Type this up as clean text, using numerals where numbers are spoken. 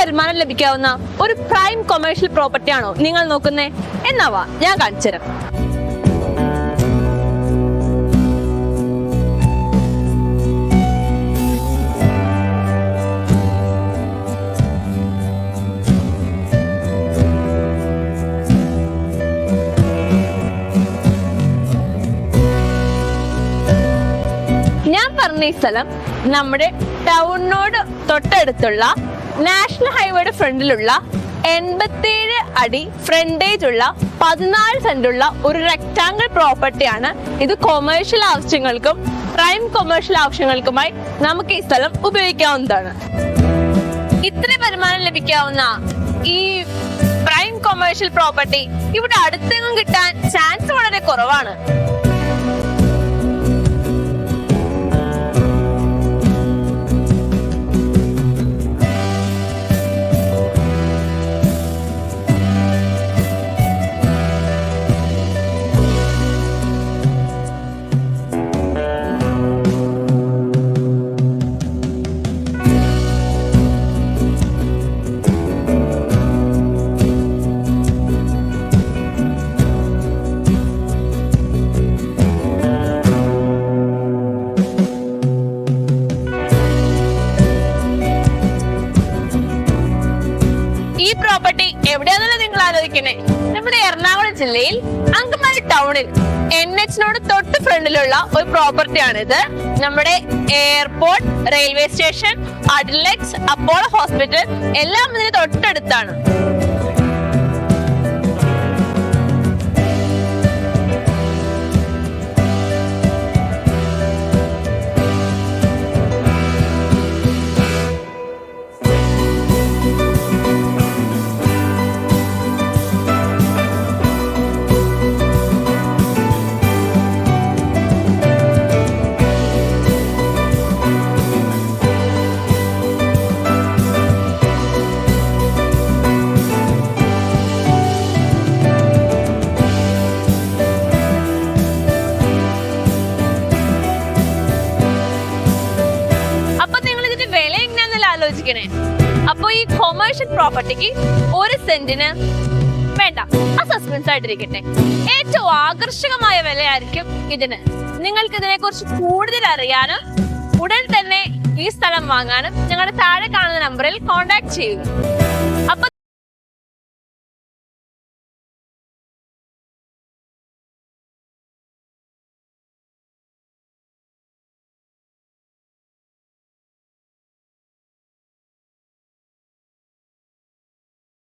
വരുമാനം ലഭിക്കാവുന്ന ഒരു പ്രൈം കൊമേഴ്ഷ്യൽ പ്രോപ്പർട്ടി ആണോ നിങ്ങൾ നോക്കുന്നേ? എന്നാവാ ഞാൻ കാണിച്ചു തരാം. ഞാൻ പറഞ്ഞ ഈ സ്ഥലം നമ്മുടെ ടൗണിനോട് തൊട്ടടുത്തുള്ള നാഷണൽ ഹൈവേയുടെ ഫ്രണ്ടിലുള്ള 87 അടി ഫ്രണ്ടേജ് ഉള്ള 14 സെന്റുള്ള ഒരു റെക്ടാങ്കിൾ പ്രോപ്പർട്ടിയാണ്. ഇത് കൊമേഴ്ഷ്യൽ ആവശ്യങ്ങൾക്കും പ്രൈം കൊമേഴ്ഷ്യൽ ആവശ്യങ്ങൾക്കുമായി നമുക്ക് ഈ സ്ഥലം ഉപയോഗിക്കാവുന്നതാണ്. ഇത്ര വരുമാനം ലഭിക്കാവുന്ന ഈ പ്രൈം കൊമേഴ്ഷ്യൽ പ്രോപ്പർട്ടി ഇവിടെ അടുത്തെങ്ങും കിട്ടാൻ ചാൻസ് വളരെ കുറവാണ്. ഈ പ്രോപ്പർട്ടി എവിടെയാണെന്നല്ല നിങ്ങൾ ആലോചിക്കണേ? നമ്മുടെ എറണാകുളം ജില്ലയിൽ അങ്കമാലി ടൗണിൽ NH തൊട്ട് ഫ്രണ്ടിലുള്ള ഒരു പ്രോപ്പർട്ടിയാണിത്. നമ്മുടെ airport, railway station, Adlux, Apollo hospital എല്ലാം ഇതിന് തൊട്ടടുത്താണ്. അപ്പൊ ഈ കൊമേഴ്ഷ്യൽ പ്രോപ്പർട്ടിക്ക് ഒരു സെന്റിന് വേണ്ട, ആ സസ്പെൻസ് ആയിട്ടിരിക്കട്ടെ, ഏറ്റവും ആകർഷകമായ വിലയായിരിക്കും ഇതിന്. നിങ്ങൾക്ക് ഇതിനെ കുറിച്ച് കൂടുതൽ അറിയാനും ഉടൻ തന്നെ ഈ സ്ഥലം വാങ്ങാനും ഞങ്ങളുടെ താഴെ കാണുന്ന നമ്പറിൽ കോൺടാക്ട് ചെയ്യുക.